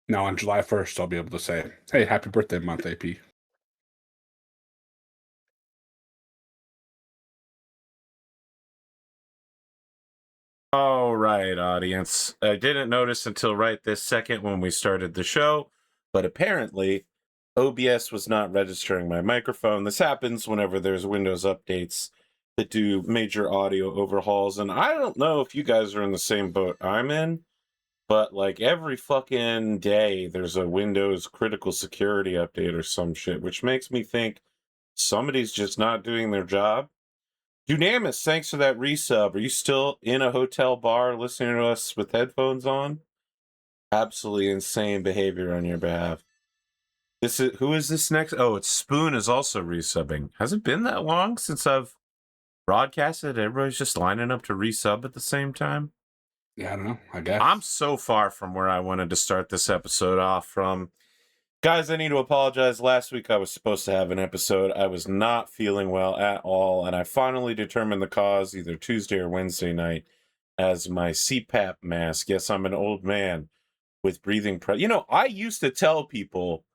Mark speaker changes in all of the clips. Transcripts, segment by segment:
Speaker 1: Now on July 1st, I'll be able to say, "Hey, happy birthday month, AP."
Speaker 2: All right, audience. I didn't notice until right this second when we started the show, but apparently OBS was not registering my microphone. This happens whenever there's Windows updates that do major audio overhauls. And I don't know if you guys are in the same boat I'm in, but like every fucking day there's a Windows critical security update or some shit, which makes me think somebody's just not doing their job. Dunamis, thanks for that resub. Are you still in a hotel bar listening to us with headphones on? Absolutely insane behavior on your behalf. Who is this next? Oh, it's Spoon is also resubbing. Has it been that long since I've broadcasted? Everybody's just lining up to resub at the same time.
Speaker 1: Yeah, I don't know. I
Speaker 2: I'm
Speaker 1: guess.
Speaker 2: so far from where I wanted to start this episode off from. Guys, I need to apologize. Last week I was supposed to have an episode. I was not feeling well at all, and I finally determined the cause either Tuesday or Wednesday night as my CPAP mask. Yes, I'm an old man with breathing. I used to tell people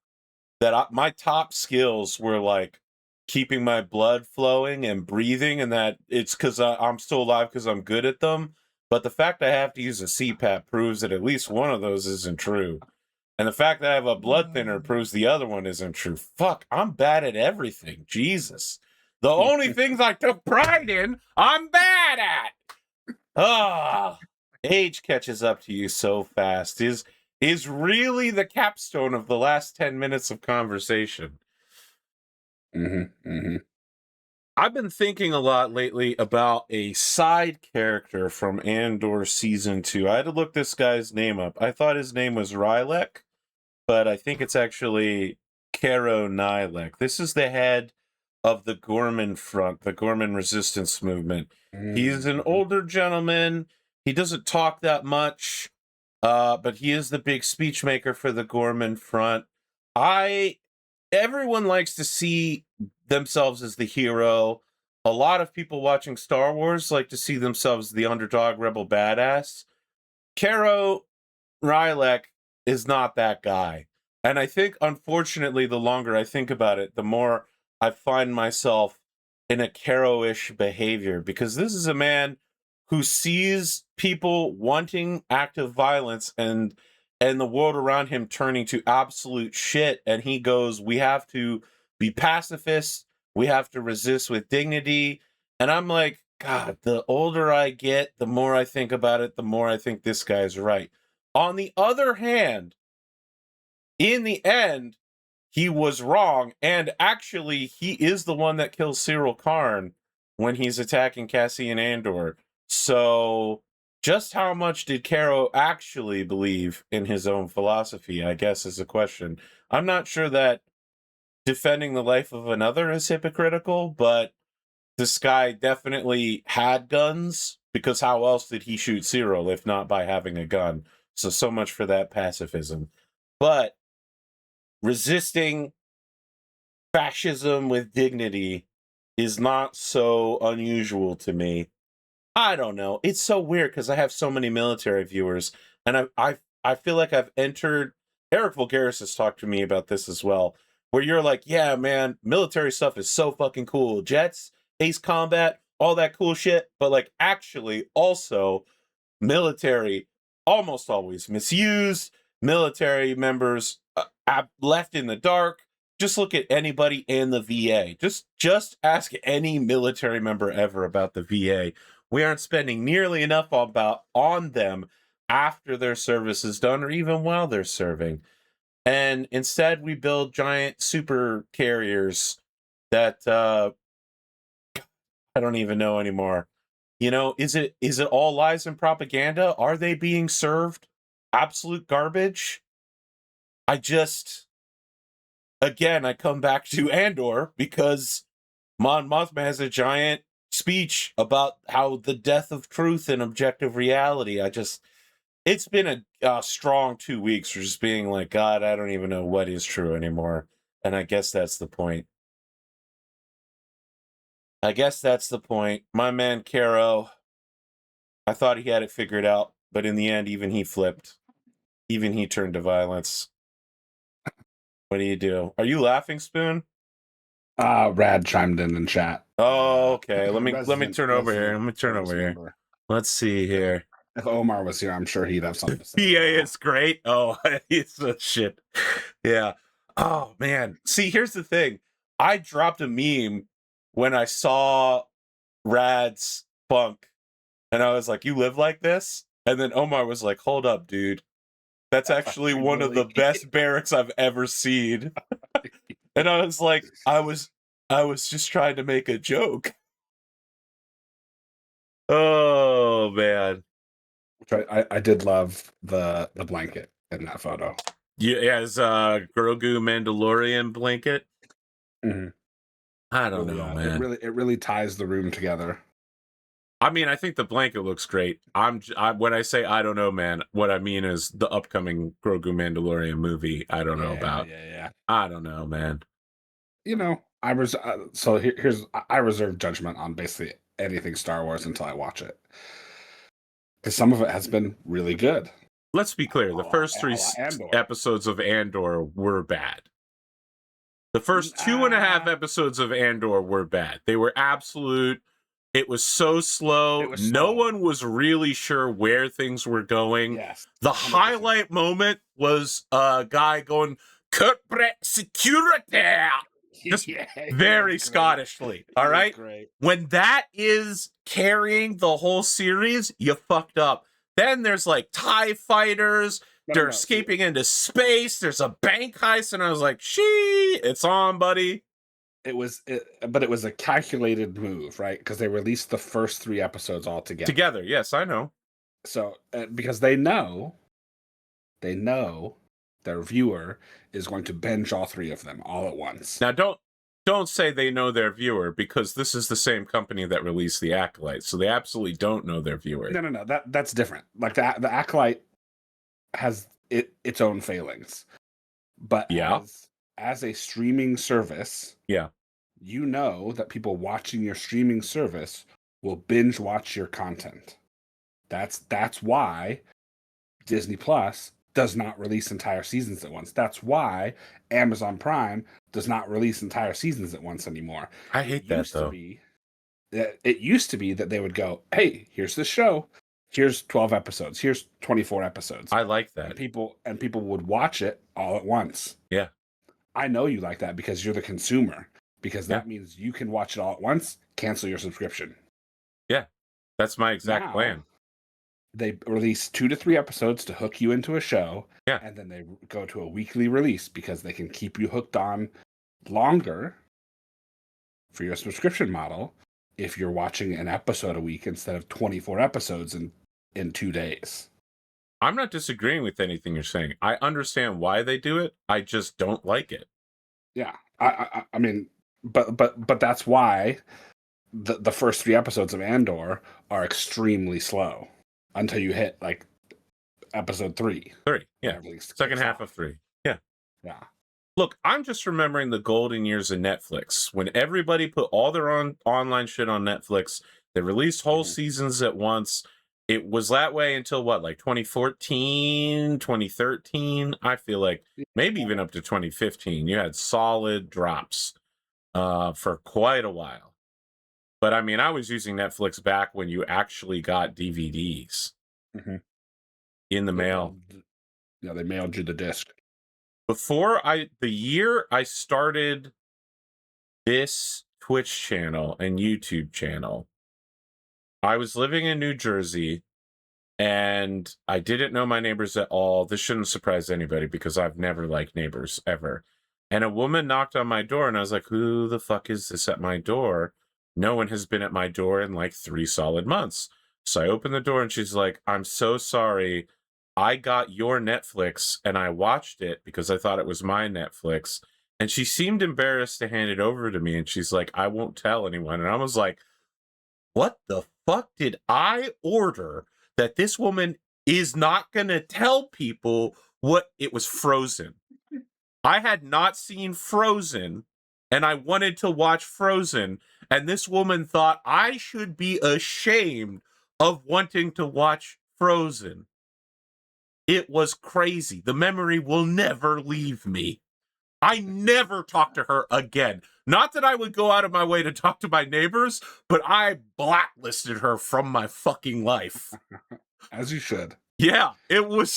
Speaker 2: that my top skills were like keeping my blood flowing and breathing, and that it's because I'm still alive because I'm good at them. But the fact I have to use a CPAP proves that at least one of those isn't true. And the fact that I have a blood thinner proves the other one isn't true. Fuck, I'm bad at everything. Jesus. The only things I took pride in, I'm bad at. Ah, age catches up to you so fast. Is really the capstone of the last 10 minutes of conversation. I've been thinking a lot lately about a side character from Andor season 2. I had to look this guy's name up. I thought his name was Rylek, but I think it's actually Caro Nilek. This is the head of the Gorman Front, the Gorman resistance movement. He's an
Speaker 1: Mhm.
Speaker 2: older gentleman. He doesn't talk that much, but he is the big speech maker for the Gorman Front. I Everyone likes to see themselves as the hero. A lot of people watching Star Wars like to see themselves as the underdog rebel badass. Caro Rylek is not that guy. And I think, unfortunately, the longer I think about it, the more I find myself in a Caro-ish behavior, because this is a man who sees people wanting active violence and the world around him turning to absolute shit, and he goes, we have to be pacifists, we have to resist with dignity. And I'm like, God, the older I get, the more I think about it, the more I think this guy's right. On the other hand, in the end, he was wrong, and actually, he is the one that kills Cyril Karn when he's attacking Cassian Andor. So, just how much did Caro actually believe in his own philosophy, I guess, is a question. I'm not sure that defending the life of another is hypocritical, but this guy definitely had guns, because how else did he shoot Cyril if not by having a gun? So much for that pacifism. But resisting fascism with dignity is not so unusual to me. I don't know. It's so weird because I have so many military viewers, and I feel like I've entered. Eric Vulgaris has talked to me about this as well, where you're like, yeah, man, military stuff is so fucking cool. Jets, ace combat, all that cool shit. But like, actually, also military almost always misused, military members left in the dark. Just look at anybody in the VA. Just ask any military member ever about the VA. We aren't spending nearly enough on them after their service is done or even while they're serving. And instead we build giant super carriers that I don't even know anymore. Is it all lies and propaganda? Are they being served absolute garbage? I just Again, I come back to Andor because Mon Mothma has a giant speech about how the death of truth and objective reality. It's been a strong 2 weeks for just being like, God, I don't even know what is true anymore. And I guess that's the point. My man Caro, I thought he had it figured out, but in the end, even he flipped. Even he turned to violence. What do you do? Are you laughing, Spoon?
Speaker 1: Rad chimed in chat.
Speaker 2: Oh, okay. Let me
Speaker 1: Resident,
Speaker 2: turn over here. Let me turn
Speaker 1: service
Speaker 2: over here.
Speaker 1: member.
Speaker 2: Let's see here.
Speaker 1: If Omar was here, I'm sure he'd have something to say.
Speaker 2: Yeah, it's great. Oh, it's a shit. Yeah. Oh man. See, here's the thing. I dropped a meme when I saw Rad's bunk, and I was like, "You live like this?" And then Omar was like, "Hold up, dude. That's actually one of the best barracks I've ever seen." And I was like, I was just trying to make a joke. Oh man.
Speaker 1: Which I did love the blanket in that photo.
Speaker 2: Yeah, his Grogu Mandalorian blanket.
Speaker 1: Mm-hmm.
Speaker 2: I don't know, man.
Speaker 1: It really ties the room together.
Speaker 2: I mean, I think the blanket looks great. When I say I don't know, man, what I mean is the upcoming Grogu Mandalorian movie. I don't know about.
Speaker 1: Yeah.
Speaker 2: I don't know, man.
Speaker 1: You know, I was I reserve judgment on basically anything Star Wars until I watch it, because some of it has been really good.
Speaker 2: Let's be clear. The first three episodes of Andor were bad. The first 2.5 episodes of Andor were bad. They were absolute. It was so slow. No one was really sure where things were going.
Speaker 1: Yes.
Speaker 2: The 100%. Highlight moment was a guy going, corporate security. Just very Scottishly. All right.
Speaker 1: Great.
Speaker 2: When that is carrying the whole series, you fucked up. Then there's like TIE fighters. They're escaping into space. There's a bank heist, and I was like, it's on, buddy.
Speaker 1: But it was a calculated move, right? Because they released the first 3 episodes all together.
Speaker 2: Together, yes, I know.
Speaker 1: So because they know their viewer is going to binge all 3 of them all at once.
Speaker 2: Now, don't say they know their viewer, because this is the same company that released the Acolyte, so they absolutely don't know their viewer.
Speaker 1: No. That's different. Like the Acolyte has its own failings, but as a streaming service, you know that people watching your streaming service will binge watch your content. That's why Disney Plus does not release entire seasons at once. That's why Amazon Prime does not release entire seasons at once anymore.
Speaker 2: I hate that, though.
Speaker 1: It used to be that they would go, "Hey, here's the show. Here's 12 episodes. Here's 24 episodes."
Speaker 2: I like that.
Speaker 1: And people would watch it all at once.
Speaker 2: Yeah.
Speaker 1: I know you like that because you're the consumer. Because that means you can watch it all at once, cancel your subscription.
Speaker 2: Yeah. That's my exact plan.
Speaker 1: They release 2 to 3 episodes to hook you into a show.
Speaker 2: Yeah.
Speaker 1: And then they go to a weekly release because they can keep you hooked on longer for your subscription model if you're watching an episode a week instead of 24 episodes in 2 days.
Speaker 2: I'm not disagreeing with anything you're saying. I understand why they do it. I just don't like it.
Speaker 1: Yeah. I mean, but that's why the first 3 episodes of Andor are extremely slow until you hit like episode 3.
Speaker 2: 3, yeah. Second half of 3. Yeah.
Speaker 1: Yeah.
Speaker 2: Look, I'm just remembering the golden years of Netflix when everybody put all their online shit on Netflix. They released whole seasons at once. It was that way until what, like 2014, 2013? I feel like maybe even up to 2015. You had solid drops for quite a while. But I mean, I was using Netflix back when you actually got DVDs in the mail.
Speaker 1: Yeah, they mailed you the disc.
Speaker 2: Before the year I started this Twitch channel and YouTube channel, I was living in New Jersey and I didn't know my neighbors at all. This shouldn't surprise anybody because I've never liked neighbors ever. And a woman knocked on my door and I was like, who the fuck is this at my door? No one has been at my door in like 3 solid months. So I opened the door and she's like, I'm so sorry. I got your Netflix and I watched it because I thought it was my Netflix. And she seemed embarrassed to hand it over to me. And she's like, I won't tell anyone. And I was like, what the fuck did I order that this woman is not going to tell people what it was? Frozen. I had not seen Frozen and I wanted to watch Frozen. And this woman thought I should be ashamed of wanting to watch Frozen. It was crazy. The memory will never leave me. I never talked to her again. Not that I would go out of my way to talk to my neighbors, but I blacklisted her from my fucking life.
Speaker 1: As you should.
Speaker 2: Yeah, it was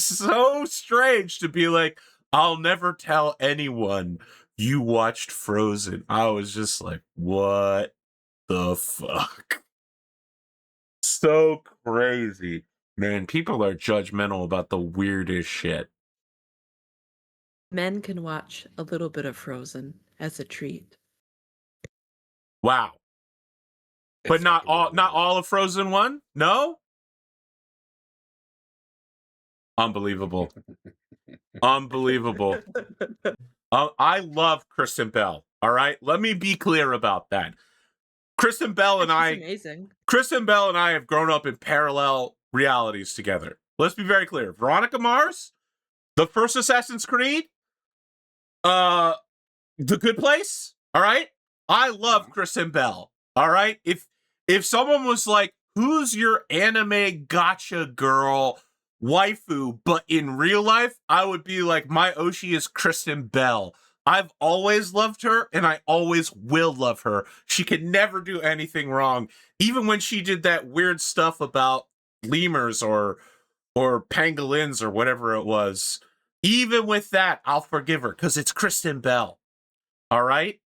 Speaker 2: so strange to be like, I'll never tell anyone you watched Frozen. I was just like, what the fuck? So crazy. Man, people are judgmental about the weirdest shit.
Speaker 3: Men can watch a little bit of Frozen as a treat.
Speaker 2: Wow. But not all of Frozen 1? No? Unbelievable. Unbelievable. I love Kristen Bell. All right? Let me be clear about that. Kristen Bell and
Speaker 3: amazing.
Speaker 2: Kristen Bell and I have grown up in parallel realities together. Let's be very clear. Veronica Mars, the first Assassin's Creed, The Good Place, all right? I love Kristen Bell, all right? If someone was like, who's your anime gotcha girl waifu, but in real life, I would be like, my Oshi is Kristen Bell. I've always loved her, and I always will love her. She can never do anything wrong. Even when she did that weird stuff about lemurs or pangolins or whatever it was, even with that, I'll forgive her, because it's Kristen Bell. All right?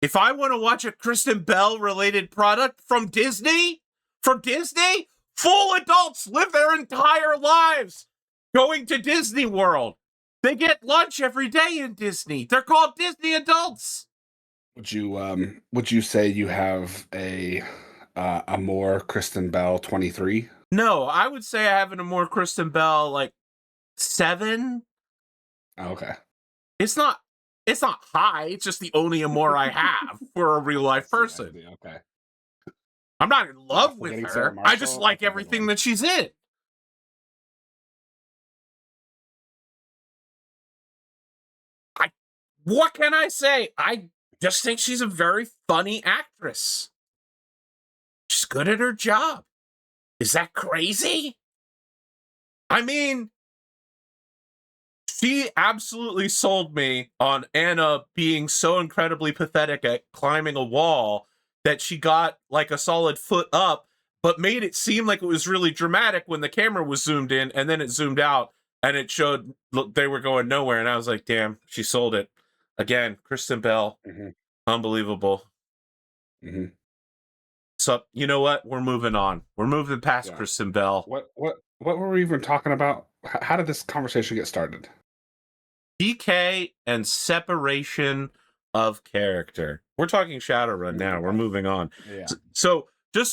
Speaker 2: If I want to watch a Kristen Bell-related product from Disney, full adults live their entire lives going to Disney World. They get lunch every day in Disney. They're called Disney adults.
Speaker 1: Would you say you have a more Kristen Bell 23?
Speaker 2: No, I would say I have a more Kristen Bell like 7.
Speaker 1: Oh, okay.
Speaker 2: It's not high. It's just the only Amore I have for a real life person.
Speaker 1: Okay.
Speaker 2: I'm not in love with her. I just like everything that she's in. What can I say? I just think she's a very funny actress. She's good at her job. Is that crazy? I mean, she absolutely sold me on Anna being so incredibly pathetic at climbing a wall that she got like a solid foot up, but made it seem like it was really dramatic when the camera was zoomed in and then it zoomed out and it showed they were going nowhere. And I was like, damn, she sold it. Again, Kristen Bell, unbelievable.
Speaker 1: Mm-hmm.
Speaker 2: So, you know what? We're moving on. We're moving past Kristen Bell.
Speaker 1: What were we even talking about? How did this conversation get started?
Speaker 2: DK and separation of character. We're talking Shadowrun now. We're moving on.
Speaker 1: Yeah.
Speaker 2: So just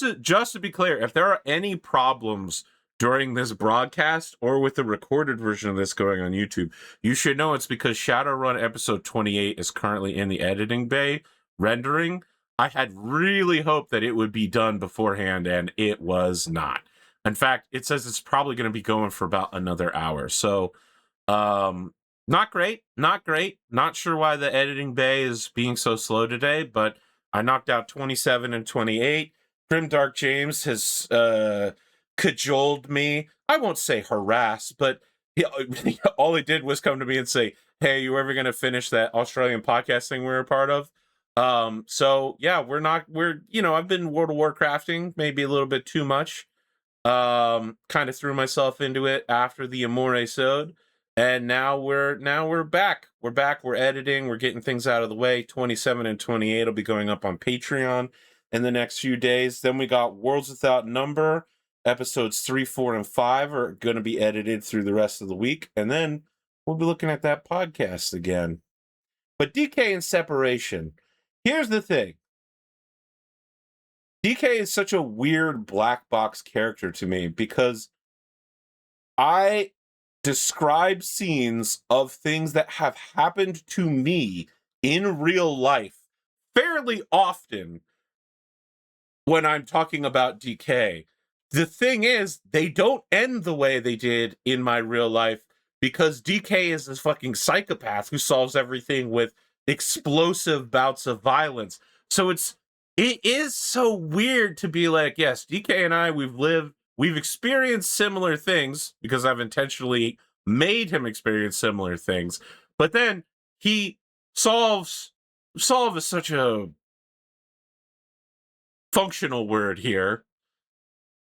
Speaker 2: to be clear, if there are any problems during this broadcast or with the recorded version of this going on YouTube, you should know it's because Shadowrun episode 28 is currently in the editing bay rendering. I had really hoped that it would be done beforehand, and it was not. In fact, it says it's probably going to be going for about another hour. So, not great. Not sure why the editing bay is being so slow today, but I knocked out 27 and 28. Grimdark James has cajoled me. I won't say harass, but all he did was come to me and say, hey, you ever going to finish that Australian podcast thing we were a part of? So yeah, I've been World of Warcrafting maybe a little bit too much. Kind of threw myself into it after the Amore Sode, and now we're back. We're editing, we're getting things out of the way. 27 and 28 will be going up on Patreon in the next few days. Then we got Worlds Without Number, episodes 3, 4, and 5 are going to be edited through the rest of the week, and then we'll be looking at that podcast again. But DK and separation. Here's the thing. DK is such a weird black box character to me because I describe scenes of things that have happened to me in real life fairly often when I'm talking about DK. The thing is, they don't end the way they did in my real life because DK is this fucking psychopath who solves everything with explosive bouts of violence. So it is so weird to be like, yes, DK and I, we've lived we've experienced similar things because I've intentionally made him experience similar things. But then he solve is such a functional word here.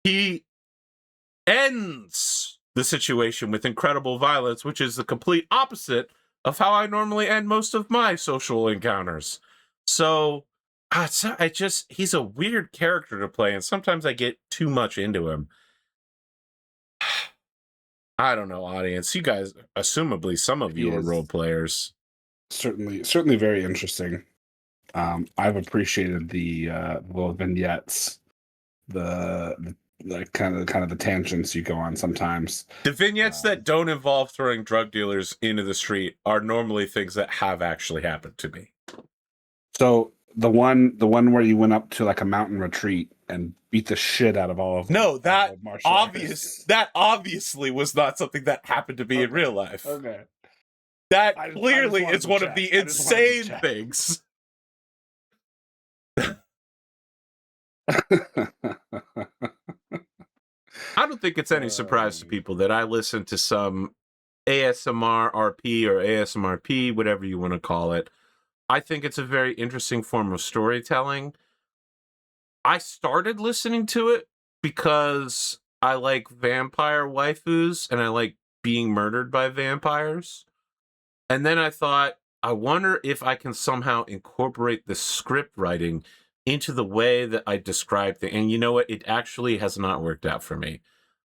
Speaker 2: He ends the situation with incredible violence, which is the complete opposite of how I normally end most of my social encounters. So he's a weird character to play, and sometimes I get too much into him. I don't know, audience. You guys, assumably, some of you are role players.
Speaker 1: Certainly very interesting. I've appreciated the little vignettes, the kind of the tangents you go on sometimes.
Speaker 2: The vignettes that don't involve throwing drug dealers into the street are normally things that have actually happened to me.
Speaker 1: So the one where you went up to like a mountain retreat and beat the shit out of all of them.
Speaker 2: No, that obviously was not something that happened to me in real life.
Speaker 1: Okay.
Speaker 2: That clearly is one of the insane things. I don't think it's any surprise to people that I listen to some ASMR RP or ASMRP, whatever you want to call it. I think it's a very interesting form of storytelling. I started listening to it because I like vampire waifus and I like being murdered by vampires. And then I thought, I wonder if I can somehow incorporate the script writing into the way that I described it. And you know what? It actually has not worked out for me.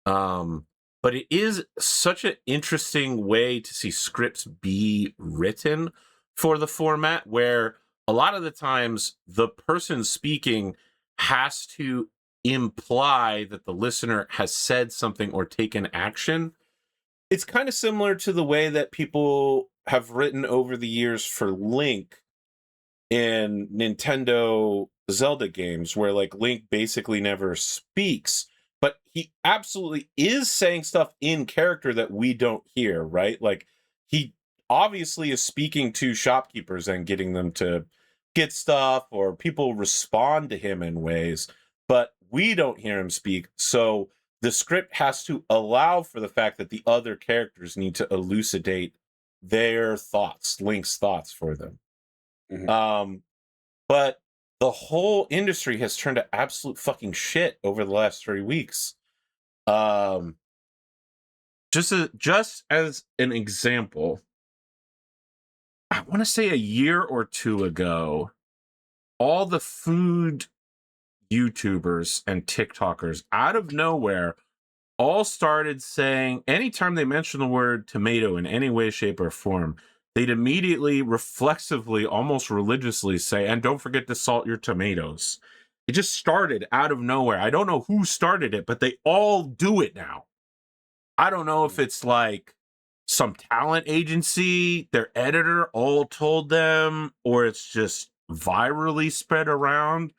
Speaker 2: But it is such an interesting way to see scripts be written for the format, where a lot of the times the person speaking has to imply that the listener has said something or taken action. It's kind of similar to the way that people have written over the years for Link in Nintendo Zelda games, where like Link basically never speaks, but he absolutely is saying stuff in character that we don't hear, right? Like he obviously is speaking to shopkeepers and getting them to get stuff, or people respond to him in ways, but we don't hear him speak. So the script has to allow for the fact that the other characters need to elucidate their thoughts, Link's thoughts for them. Mm-hmm. But the whole industry has turned to absolute fucking shit over the last 3 weeks. Just as an example, I want to say a year or two ago, all the food YouTubers and TikTokers out of nowhere all started saying, anytime they mention the word tomato in any way, shape, or form, they'd immediately, reflexively, almost religiously say, and don't forget to salt your tomatoes. It just started out of nowhere. I don't know who started it, but they all do it now. I don't know if it's like some talent agency, their editor all told them, or it's just virally spread around.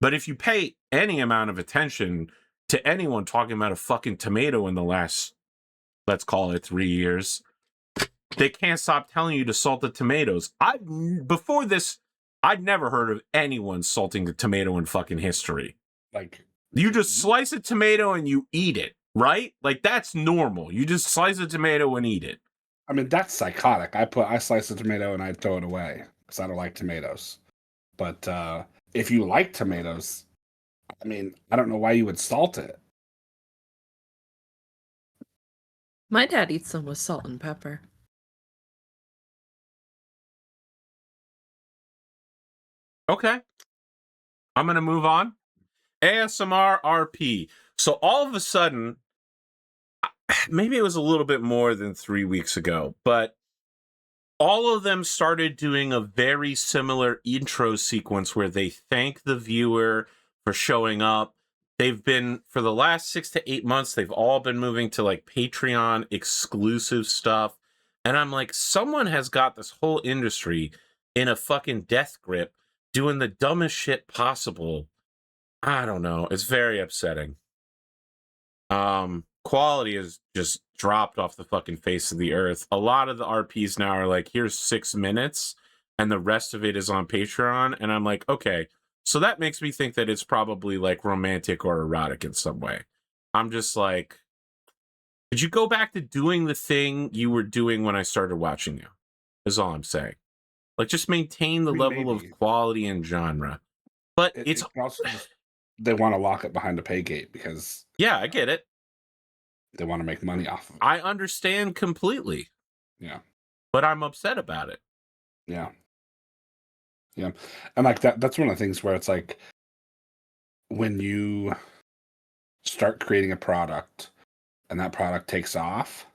Speaker 2: But if you pay any amount of attention to anyone talking about a fucking tomato in the last, let's call it 3 years, they can't stop telling you to salt the tomatoes. Before this, I'd never heard of anyone salting the tomato in fucking history.
Speaker 1: Like,
Speaker 2: you just slice a tomato and you eat it, right? Like, that's normal. You just slice a tomato and eat it.
Speaker 1: I mean, that's psychotic. I slice a tomato and I throw it away because I don't like tomatoes. But if you like tomatoes, I mean, I don't know why you would salt it.
Speaker 3: My dad eats them with salt and pepper.
Speaker 2: Okay. I'm going to move on. ASMR RP. So all of a sudden, maybe it was a little bit more than 3 weeks ago, but all of them started doing a very similar intro sequence where they thank the viewer for showing up. They've been, for the last 6 to 8 months, they've all been moving to like Patreon exclusive stuff. And I'm like, someone has got this whole industry in a fucking death grip doing the dumbest shit possible. I don't know. It's very upsetting. Quality has just dropped off the fucking face of the earth. A lot of the RPs now are like, here's 6 minutes and the rest of it is on Patreon. And I'm like, okay, so that makes me think that it's probably like romantic or erotic in some way. I'm just like, could you go back to doing the thing you were doing when I started watching you? Is all I'm saying. Like, just maintain the level of quality and genre. But it's
Speaker 1: also just they want to lock it behind a pay gate because
Speaker 2: I get it.
Speaker 1: They want to make money off of it.
Speaker 2: I understand completely.
Speaker 1: Yeah.
Speaker 2: But I'm upset about it.
Speaker 1: Yeah. Yeah. And like that's one of the things where it's like when you start creating a product and that product takes off,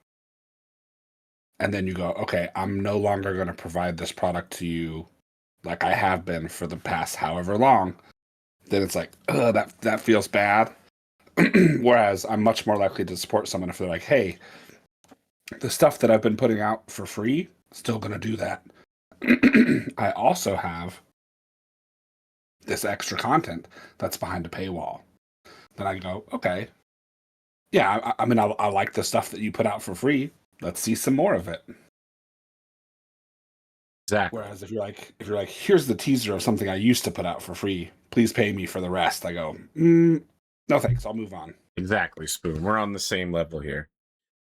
Speaker 1: and then you go, okay, I'm no longer going to provide this product to you like I have been for the past however long, then it's like, that feels bad. Whereas I'm much more likely to support someone if they're like, hey, the stuff that I've been putting out for free, still going to do that. I also have this extra content that's behind a paywall. Then I go, okay, yeah, I mean, I like the stuff that you put out for free. Let's see some more of it.
Speaker 2: Exactly.
Speaker 1: Whereas if you're like, here's the teaser of something I used to put out for free, please pay me for the rest. I go, no thanks, I'll move on.
Speaker 2: Exactly, Spoon. We're on the same level here.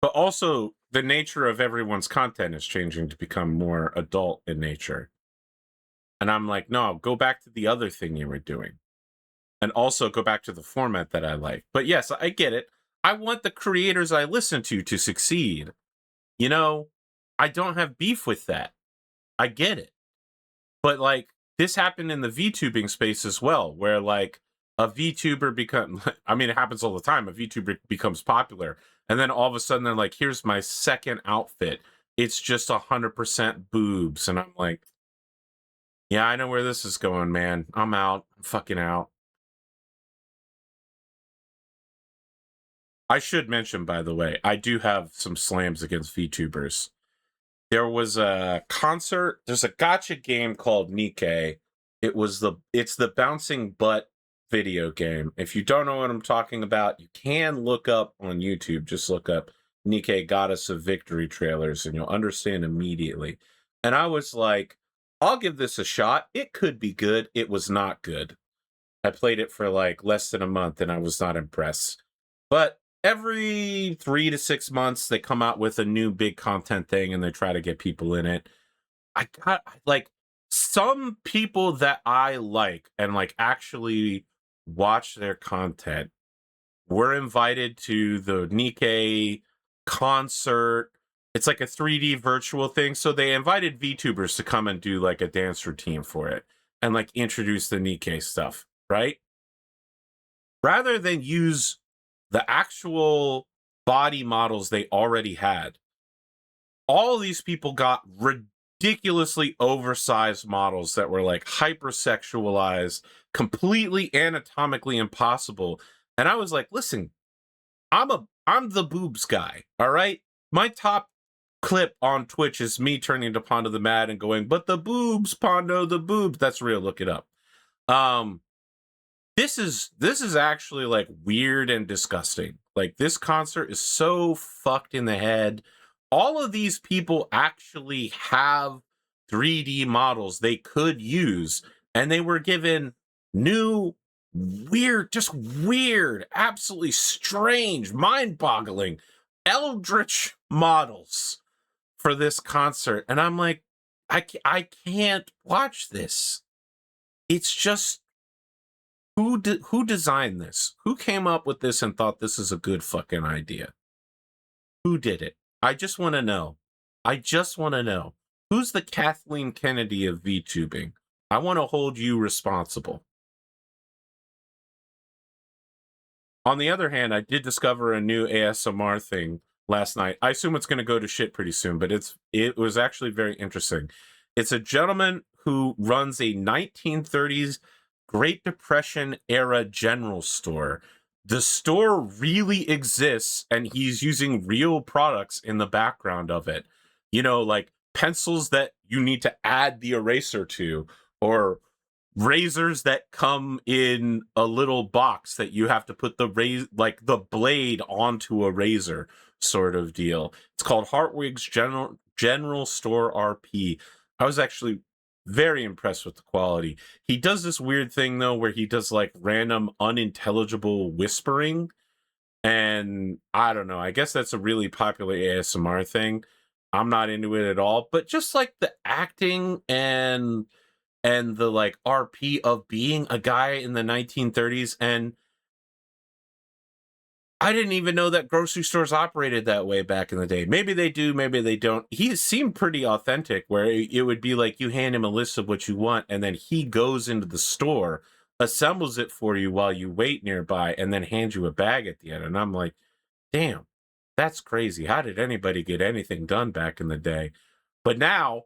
Speaker 2: But also, the nature of everyone's content is changing to become more adult in nature. And I'm like, no, go back to the other thing you were doing. And also go back to the format that I like. But yes, I get it. I want the creators I listen to succeed. You know, I don't have beef with that. I get it. But like, this happened in the VTubing space as well, where like a VTuber I mean, it happens all the time. A VTuber becomes popular. And then all of a sudden they're like, here's my second outfit. It's just 100% boobs. And I'm like, yeah, I know where this is going, man. I'm out. I'm fucking out. I should mention, by the way, I do have some slams against VTubers. There was a concert. There's a gacha game called Nikkei. It's the bouncing butt video game. If you don't know what I'm talking about, you can look up on YouTube. Just look up Nikkei Goddess of Victory trailers and you'll understand immediately. And I was like, I'll give this a shot. It could be good. It was not good. I played it for like less than a month and I was not impressed. But every 3 to 6 months, they come out with a new big content thing and they try to get people in it. I got like some people that I like and like actually watch their content were invited to the Nikkei concert. It's like a 3D virtual thing. So they invited VTubers to come and do like a dance routine for it and like introduce the Nikkei stuff, right? Rather than use the actual body models they already had, all these people got ridiculously oversized models that were like hypersexualized, completely anatomically impossible. And I was like, listen, I'm the boobs guy, all right? My top clip on Twitch is me turning to Pondo the Mad and going, but the boobs, Pondo, the boobs. That's real, look it up. This is actually like weird and disgusting. Like, this concert is so fucked in the head. All of these people actually have 3D models they could use, and they were given new, weird, absolutely strange, mind-boggling, eldritch models for this concert. And I'm like, I can't watch this. It's just, who designed this? Who came up with this and thought this is a good fucking idea? Who did it? I just want to know. I just want to know. Who's the Kathleen Kennedy of VTubing? I want to hold you responsible. On the other hand, I did discover a new ASMR thing last night. I assume it's going to go to shit pretty soon, but it was actually very interesting. It's a gentleman who runs a 1930s Great Depression era general store. The store really exists, and he's using real products in the background of it. You know, like pencils that you need to add the eraser to, or razors that come in a little box that you have to put the the blade onto a razor, sort of deal. It's called Hartwig's General Store RP. I was actually very impressed with the quality. He does this weird thing though where he does like random unintelligible whispering, And I don't know, I guess that's a really popular ASMR thing. I'm not into it at all, but just like the acting and the like RP of being a guy in the 1930s, and I didn't even know that grocery stores operated that way back in the day. Maybe they do, maybe they don't. He seemed pretty authentic, where it would be like you hand him a list of what you want, and then he goes into the store, assembles it for you while you wait nearby, and then hands you a bag at the end. And I'm like, damn, that's crazy. How did anybody get anything done back in the day? But now,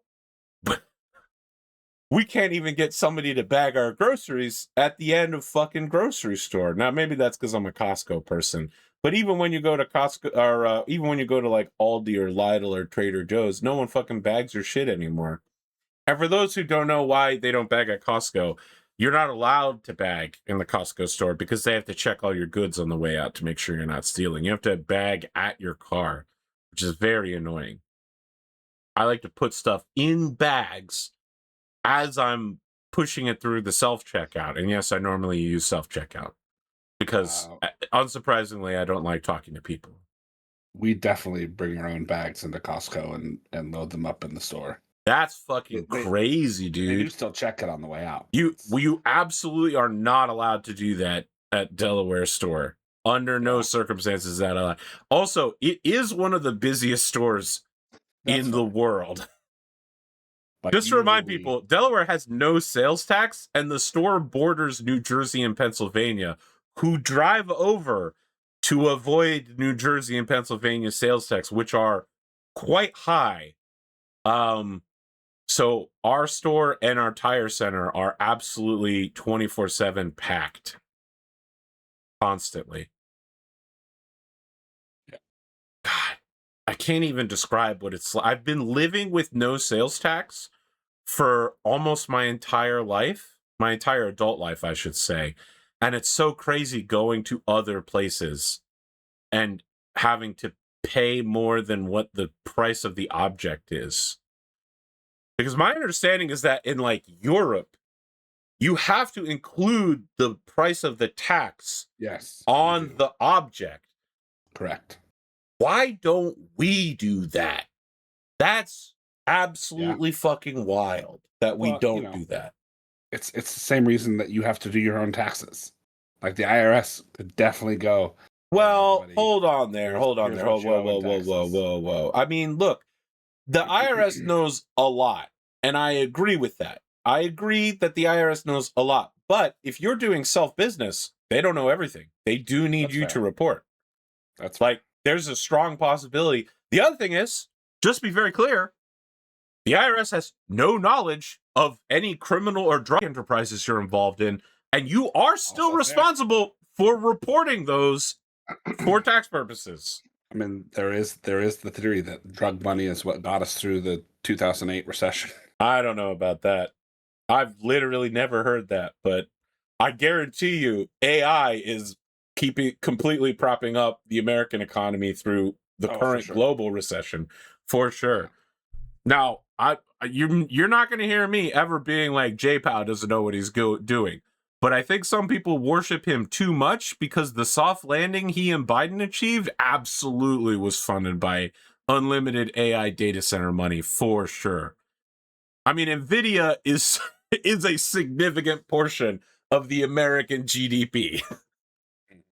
Speaker 2: we can't even get somebody to bag our groceries at the end of fucking grocery store. Now, maybe that's because I'm a Costco person. But even when you go to Costco, or even when you go to like Aldi or Lidl or Trader Joe's, no one fucking bags your shit anymore. And for those who don't know why they don't bag at Costco, you're not allowed to bag in the Costco store because they have to check all your goods on the way out to make sure you're not stealing. You have to bag at your car, which is very annoying. I like to put stuff in bags as I'm pushing it through the self-checkout. And yes, I normally use self-checkout because, unsurprisingly, I don't like talking to people.
Speaker 1: We definitely bring our own bags into Costco and load them up in the store.
Speaker 2: That's fucking crazy, dude.
Speaker 1: They do still check it on the way out.
Speaker 2: You absolutely are not allowed to do that at Delaware store. Under no circumstances is that allowed. Also, it is one of the busiest stores in the world. But just to remind people, Delaware has no sales tax, and the store borders New Jersey and Pennsylvania, who drive over to avoid New Jersey and Pennsylvania sales tax, which are quite high. So our store and our tire center are absolutely 24/7 packed. Constantly.
Speaker 1: Yeah.
Speaker 2: God, I can't even describe what it's like. I've been living with no sales tax for almost my entire life, my entire adult life, I should say. And it's so crazy going to other places and having to pay more than what the price of the object is. Because my understanding is that in like Europe, you have to include the price of the tax on the object.
Speaker 1: Correct.
Speaker 2: Why don't we do that? That's absolutely fucking wild that we don't do that.
Speaker 1: It's the same reason that you have to do your own taxes. Like the IRS could definitely go.
Speaker 2: Well, hold on there. Whoa. I mean, look, the IRS knows a lot, and I agree with that. I agree that the IRS knows a lot. But if you're doing self-business, they don't know everything. They do need you to report.
Speaker 1: That's
Speaker 2: like, there's a strong possibility. The other thing is, just be very clear, the IRS has no knowledge of any criminal or drug enterprises you're involved in, and you are still responsible for reporting those for tax purposes.
Speaker 1: I mean, there is the theory that drug money is what got us through the 2008 recession.
Speaker 2: I don't know about that. I've literally never heard that, but I guarantee you AI is completely propping up the American economy through the current global recession, for sure. Now, you're not going to hear me ever being like, J-Pow doesn't know what he's doing. But I think some people worship him too much because the soft landing he and Biden achieved absolutely was funded by unlimited AI data center money, for sure. I mean, NVIDIA is a significant portion of the American GDP.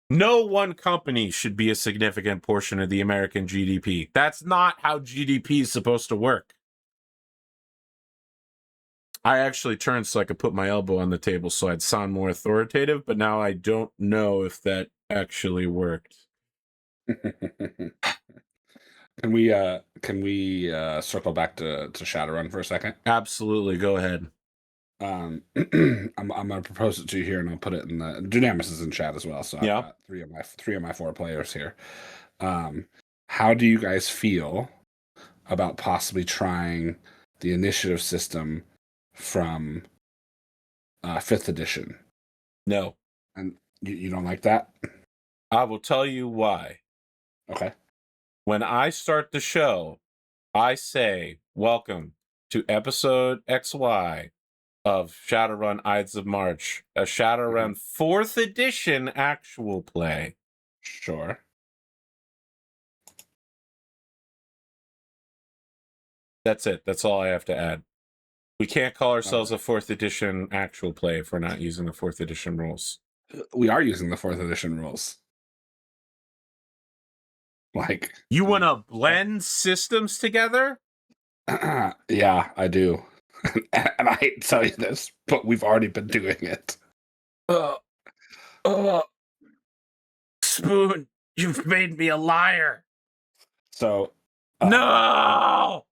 Speaker 2: No one company should be a significant portion of the American GDP. That's not how GDP is supposed to work. I actually turned so I could put my elbow on the table so I'd sound more authoritative, but now I don't know if that actually worked.
Speaker 1: Can we circle back to Shadowrun for a second?
Speaker 2: Absolutely, go ahead.
Speaker 1: I'm gonna propose it to you here, and I'll put it in the Dynamis is in chat as well. So I've got three of my 4 players here. How do you guys feel about possibly trying the initiative system from 5th edition?
Speaker 2: No.
Speaker 1: And you don't like that?
Speaker 2: I will tell you why.
Speaker 1: Okay.
Speaker 2: When I start the show, I say, welcome to episode XY of Shadowrun Ides of March, a Shadowrun 4th edition actual play.
Speaker 1: Sure.
Speaker 2: That's it. That's all I have to add. We can't call ourselves a 4th edition actual play if we're not using the 4th edition rules.
Speaker 1: We are using the 4th edition rules. Like,
Speaker 2: you want to blend systems together?
Speaker 1: Yeah, I do. And I hate to tell you this, but we've already been doing it.
Speaker 2: Spoon, you've made me a liar.
Speaker 1: So,
Speaker 2: no!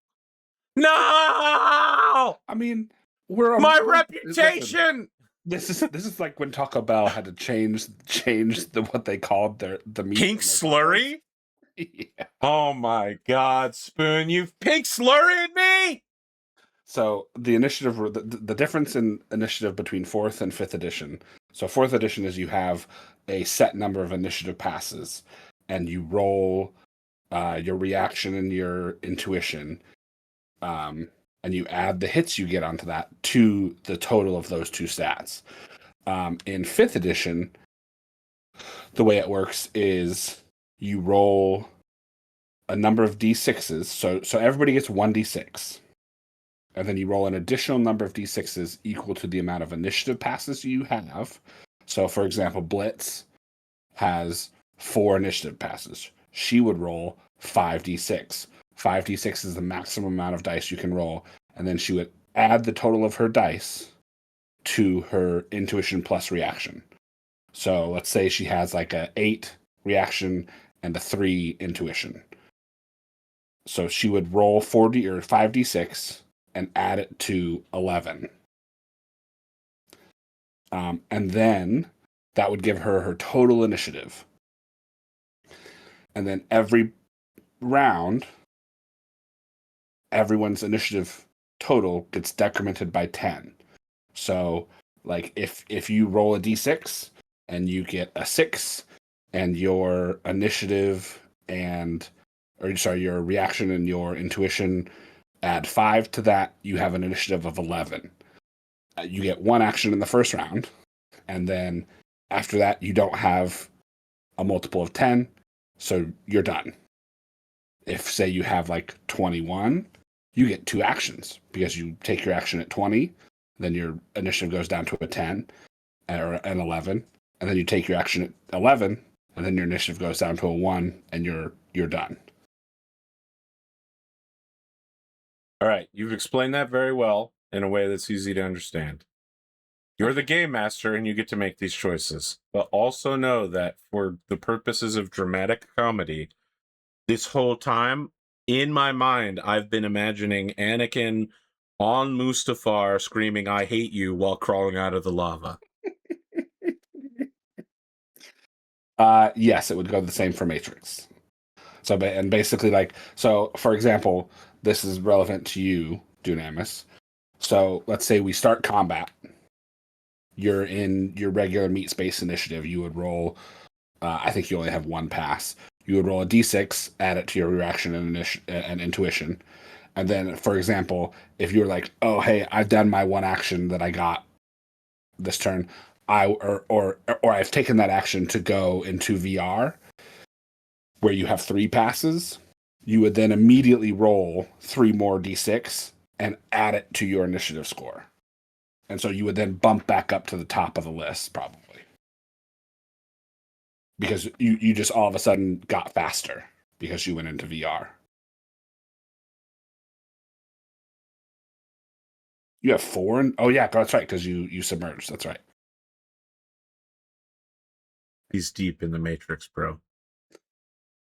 Speaker 1: I mean,
Speaker 2: my reputation.
Speaker 1: Listen, this is like when Taco Bell had to change what they called the meat.
Speaker 2: Pink slurry.
Speaker 1: Yeah.
Speaker 2: Oh my God, Spoon, you've pink slurried me.
Speaker 1: So the initiative, the difference in initiative between 4th and 5th edition. So 4th edition is you have a set number of initiative passes, and you roll your reaction and your intuition, and you add the hits you get onto that to the total of those two stats. In 5th edition, the way it works is you roll a number of d6s. So everybody gets 1d6. And then you roll an additional number of d6s equal to the amount of initiative passes you have. So, for example, Blitz has 4 initiative passes. She would roll 5d6. 5d6 is the maximum amount of dice you can roll. And then she would add the total of her dice to her intuition plus reaction. So let's say she has like a 8 reaction and a 3 intuition. So she would roll 5d6 and add it to 11. And then that would give her total initiative. And then every round, everyone's initiative total gets decremented by 10. So, like, if you roll a d6 and you get a 6, and your initiative your reaction and your intuition add 5 to that, you have an initiative of 11. You get 1 action in the first round, and then after that, you don't have a multiple of 10, so you're done. If, say, you have like 21, you get 2 actions because you take your action at 20, then your initiative goes down to a 10 or an 11, and then you take your action at 11, and then your initiative goes down to a 1, and you're done.
Speaker 2: All right, you've explained that very well in a way that's easy to understand. You're the game master and you get to make these choices. But also know that for the purposes of dramatic comedy, this whole time, in my mind, I've been imagining Anakin on Mustafar screaming, "I hate you," while crawling out of the lava.
Speaker 1: Yes, it would go the same for Matrix. So, and basically, for example, this is relevant to you, Dunamis. So let's say we start combat. You're in your regular meat space initiative. You would roll, I think you only have 1 pass. You would roll a d6, add it to your reaction and intuition. And then, for example, if you were like, oh, hey, I've done my 1 action that I got this turn, or I've taken that action to go into VR, where you have 3 passes, you would then immediately roll 3 more d6 and add it to your initiative score. And so you would then bump back up to the top of the list, probably. Because you just all of a sudden got faster because you went into VR. You have 4? Oh, yeah, that's right, because you submerged. That's right.
Speaker 2: He's deep in the Matrix, bro.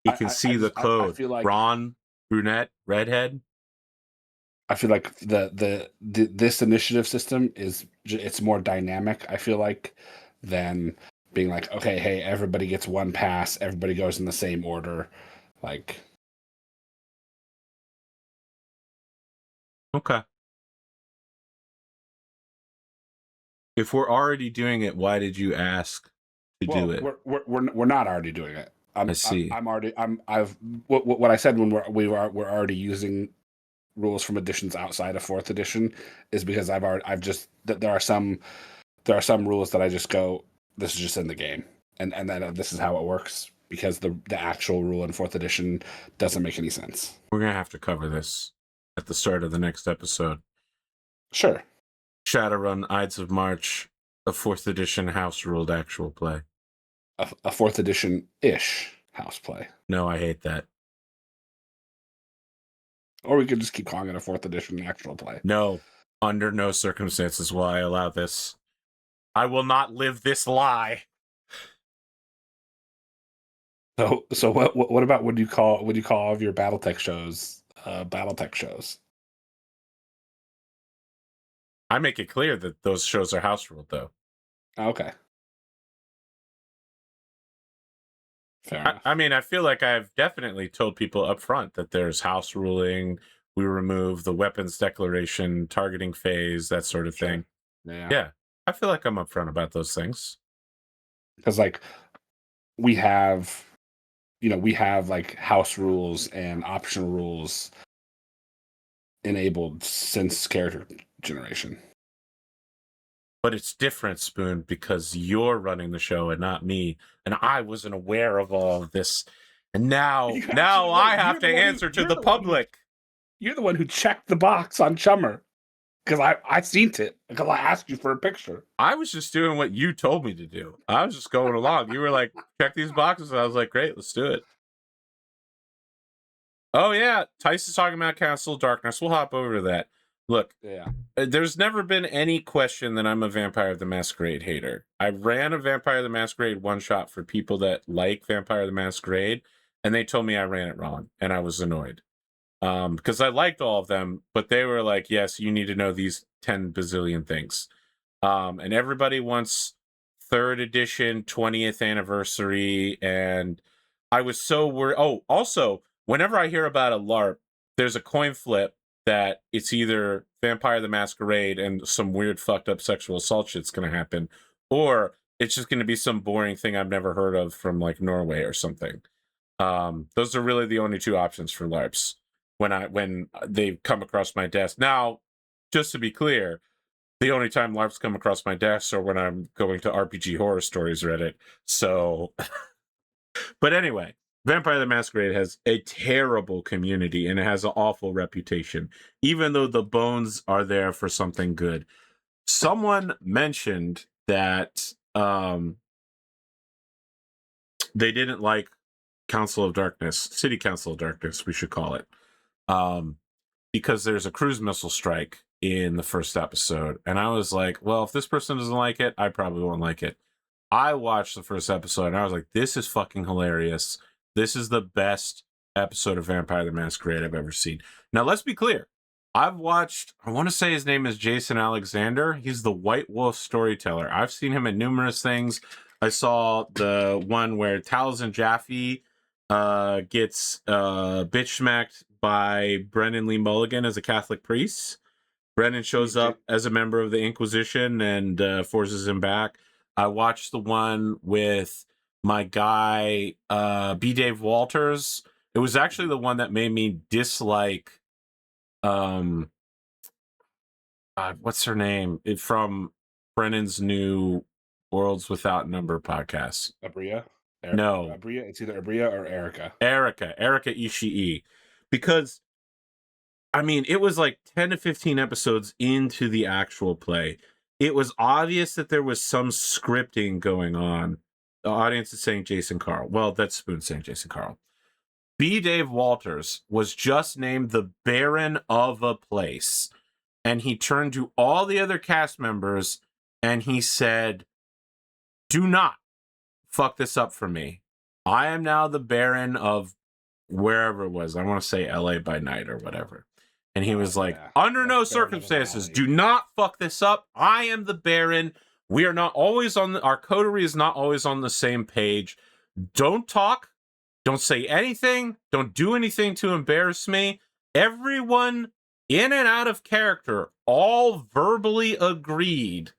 Speaker 2: He can see the code. I feel like Ron, brunette, redhead.
Speaker 1: I feel like this initiative system it's more dynamic, I feel like, than being like, okay, hey, everybody gets 1 pass, everybody goes in the same order. Like,
Speaker 2: okay. If we're already doing it, why did you ask to do it?
Speaker 1: We're not already doing it.
Speaker 2: I see.
Speaker 1: What I said when we're already using rules from editions outside of 4th edition is because there are some rules that I just go, this is just in the game, and then this is how it works, because the actual rule in 4th edition doesn't make any sense.
Speaker 2: We're gonna have to cover this at the start of the next episode.
Speaker 1: Sure.
Speaker 2: Shadowrun Ides of March, a 4th edition house-ruled actual play.
Speaker 1: A 4th edition-ish house play.
Speaker 2: No, I hate that.
Speaker 1: Or we could just keep calling it a 4th edition actual play.
Speaker 2: No, under no circumstances will I allow this. I will not live this lie.
Speaker 1: So what about would you call all of your BattleTech shows BattleTech shows?
Speaker 2: I make it clear that those shows are house ruled, though.
Speaker 1: Okay. Fair enough.
Speaker 2: I mean, I feel like I've definitely told people up front that there's house ruling. We remove the weapons declaration, targeting phase, that sort of thing. Yeah. I feel like I'm upfront about those things.
Speaker 1: Because like we have like house rules and optional rules enabled since character generation.
Speaker 2: But it's different, Spoon, because you're running the show and not me, and I wasn't aware of all of this. And now I have to answer to the public.
Speaker 1: You're the one who checked the box on Chummer. Because I seen it. Because I asked you for a picture.
Speaker 2: I was just doing what you told me to do. I was just going along. You were like, check these boxes. And I was like, great, let's do it. Oh, yeah. Tice is talking about Castle of Darkness. We'll hop over to that. Look, there's never been any question that I'm a Vampire the Masquerade hater. I ran a Vampire the Masquerade one-shot for people that like Vampire the Masquerade, and they told me I ran it wrong, and I was annoyed. Because I liked all of them, but they were like, yes, you need to know these 10 bazillion things. And everybody wants 3rd edition, 20th anniversary, and I was so worried. Oh, also, whenever I hear about a LARP, there's a coin flip that it's either Vampire the Masquerade and some weird fucked up sexual assault shit's going to happen, or it's just going to be some boring thing I've never heard of from like Norway or something. Those are really the only 2 options for LARPs when they come across my desk. Now, just to be clear, the only time LARPs come across my desk are when I'm going to RPG Horror Stories Reddit. So, but anyway, Vampire the Masquerade has a terrible community and it has an awful reputation, even though the bones are there for something good. Someone mentioned that they didn't like Council of Darkness, City Council of Darkness, we should call it, because there's a cruise missile strike in the first episode. And I was like, well, if this person doesn't like it, I probably won't like it. I watched the first episode and I was like, this is fucking hilarious. This is the best episode of Vampire the Masquerade I've ever seen. Now, let's be clear. I've watched, I want to say his name is Jason Alexander. He's the White Wolf storyteller. I've seen him in numerous things. I saw the one where Taliesin Jaffe gets bitch smacked by Brennan Lee Mulligan as a Catholic priest. Brennan shows up as a member of the Inquisition and forces him back. I watched the one with my guy, B. Dave Walters. It was actually the one that made me dislike, what's her name? From Brennan's new Worlds Without Number podcast.
Speaker 1: Abria?
Speaker 2: No.
Speaker 1: Abria? It's either Abria or Erica.
Speaker 2: Erica Ishii. Because, I mean, it was like 10 to 15 episodes into the actual play. It was obvious that there was some scripting going on. The audience is saying Jason Carl. Well, that's Spoon saying Jason Carl. B. Dave Walters was just named the Baron of a place. And he turned to all the other cast members and he said, do not fuck this up for me. I am now the Baron of wherever it was. I want to say LA by Night or whatever. And he was like, under no circumstances, do not fuck this up. I am the Baron. We are not always on our coterie is not always on the same page. Don't talk. Don't say anything. Don't do anything to embarrass me. Everyone in and out of character all verbally agreed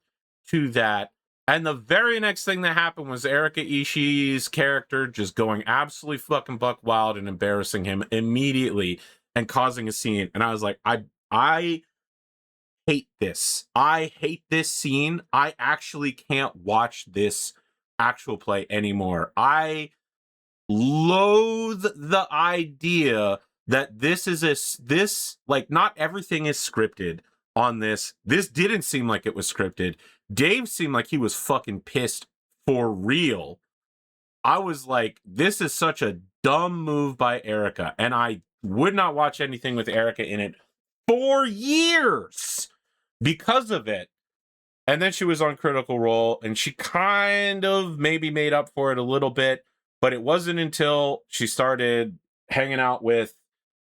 Speaker 2: to that. And the very next thing that happened was Erica Ishii's character just going absolutely fucking buck wild and embarrassing him immediately and causing a scene. And I was like, I hate this. I hate this scene. I actually can't watch this actual play anymore. I loathe the idea that this like not everything is scripted on this. This didn't seem like it was scripted. Dave seemed like he was fucking pissed for real. I was like, this is such a dumb move by Erica, and I would not watch anything with Erica in it for years because of it. And then she was on Critical Role, and she kind of maybe made up for it a little bit, but it wasn't until she started hanging out with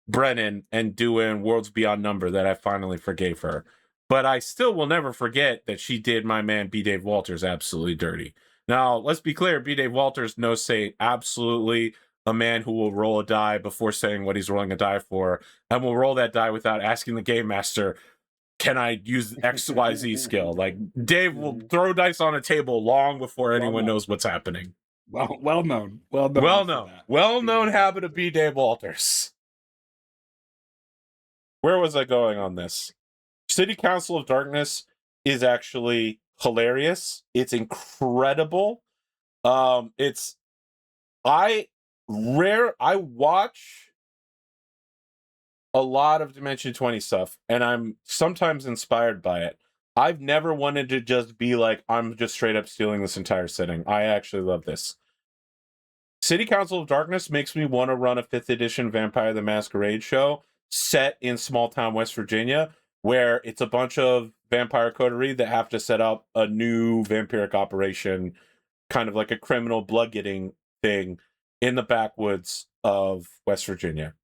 Speaker 2: Brennan and doing Worlds Beyond Number that I finally forgave her. But I still will never forget that she did my man B. Dave Walters absolutely dirty. Now, let's be clear, B. Dave Walters, no saint, absolutely a man who will roll a die before saying what he's rolling a die for, and will roll that die without asking the game master, can I use XYZ skill? Like, Dave will throw dice on a table long before anyone knows what's happening.
Speaker 1: Well known
Speaker 2: habit of B. Dave Walters. Where was I going on this? City Council of Darkness is actually hilarious. It's incredible. I watch a lot of Dimension 20 stuff, and I'm sometimes inspired by it. I've never wanted to just be like, I'm just straight up stealing this entire setting. I actually love this. City Council of Darkness makes me want to run a 5th edition Vampire the Masquerade show set in small town West Virginia, where it's a bunch of vampire coterie that have to set up a new vampiric operation, kind of like a criminal blood-getting thing in the backwoods of West Virginia.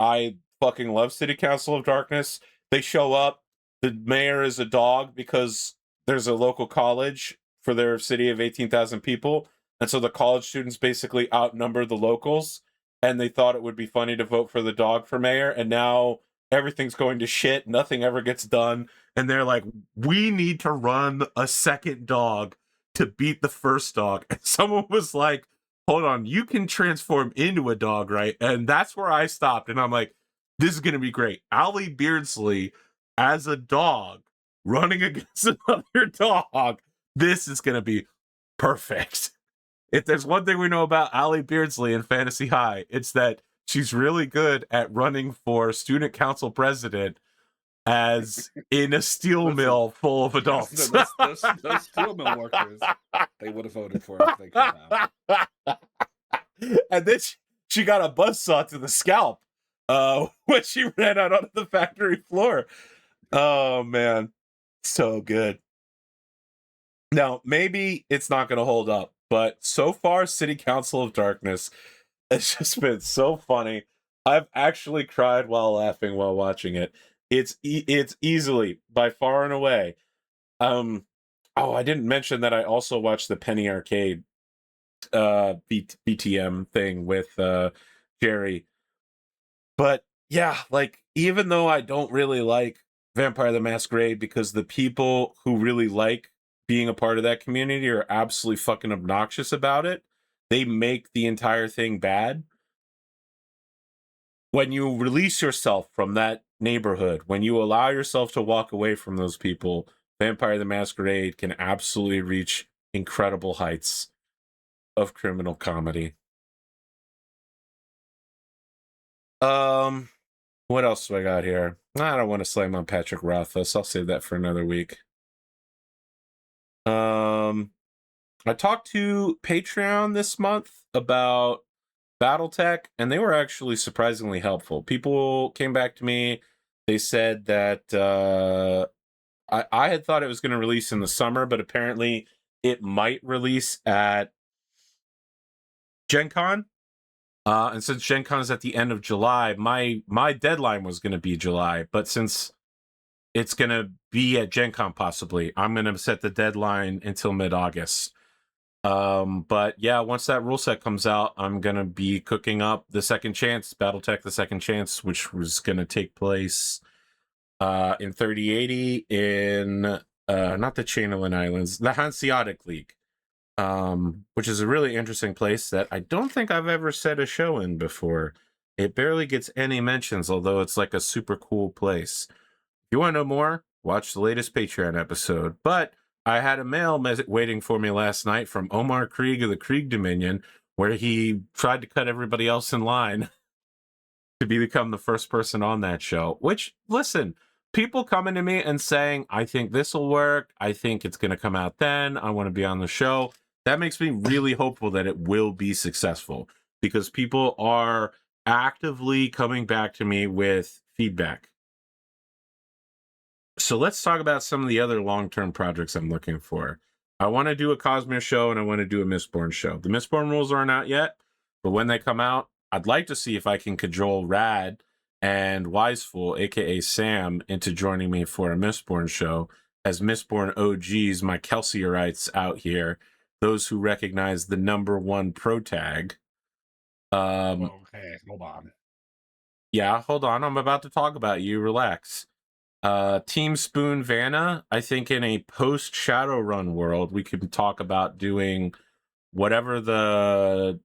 Speaker 2: I fucking love City Council of Darkness. They show up. The mayor is a dog because there's a local college for their city of 18,000 people. And so the college students basically outnumber the locals. And they thought it would be funny to vote for the dog for mayor. And now everything's going to shit. Nothing ever gets done. And they're like, we need to run a second dog to beat the first dog. And someone was like, hold on, you can transform into a dog, right? And that's where I stopped. And I'm like, this is going to be great. Allie Beardsley as a dog running against another dog. This is going to be perfect. If there's one thing we know about Allie Beardsley in Fantasy High, it's that she's really good at running for student council president as in a steel mill full of adults.
Speaker 1: Those steel mill workers, they would have voted for it if they could have.
Speaker 2: And then she got a buzzsaw to the scalp when she ran out onto the factory floor. Oh, man. So good. Now, maybe it's not going to hold up, but so far, City Council of Darkness has just been so funny. I've actually cried while laughing while watching it. It's easily, by far and away. I didn't mention that I also watched the Penny Arcade BTM thing with Jerry. But yeah, like, even though I don't really like Vampire the Masquerade because the people who really like being a part of that community are absolutely fucking obnoxious about it, they make the entire thing bad. When you release yourself from that neighborhood, when you allow yourself to walk away from those people, Vampire the Masquerade can absolutely reach incredible heights of criminal comedy. What else do I got here? I don't want to slam on Patrick Rothfuss. I'll save that for another week. I talked to Patreon this month about BattleTech, and they were actually surprisingly helpful. People came back to me. They said that I had thought it was going to release in the summer, but apparently it might release at Gen Con. And since Gen Con is at the end of July, my deadline was going to be July, but since it's going to be at Gen Con possibly, I'm going to set the deadline until mid-August. But yeah, once that rule set comes out, I'm going to be cooking up the Second Chance, BattleTech the Second Chance, which was going to take place in 3080 in, not the Channelin Islands, the Hanseatic League, which is a really interesting place that I don't think I've ever set a show in before. It barely gets any mentions, although it's like a super cool place. If you want to know more, watch the latest Patreon episode. But I had a mail waiting for me last night from Omar Krieg of the Krieg Dominion, where he tried to cut everybody else in line to become the first person on that show. Which, listen, people coming to me and saying, I think this will work. I think it's going to come out then. I want to be on the show. That makes me really hopeful that it will be successful, because people are actively coming back to me with feedback. So let's talk about some of the other long-term projects I'm looking for. I want to do a Cosmere show, and I want to do a Mistborn show. The Mistborn rules aren't out yet, but when they come out, I'd like to see if I can cajole Rad and Wiseful, aka Sam, into joining me for a Mistborn show as Mistborn OGs, my Kelsierites out here, those who recognize the #1 pro tag.
Speaker 1: Okay, hold on.
Speaker 2: Yeah, hold on. I'm about to talk about you. Relax. Team Spoon Vanna, I think in a post Shadowrun world, we could talk about doing whatever the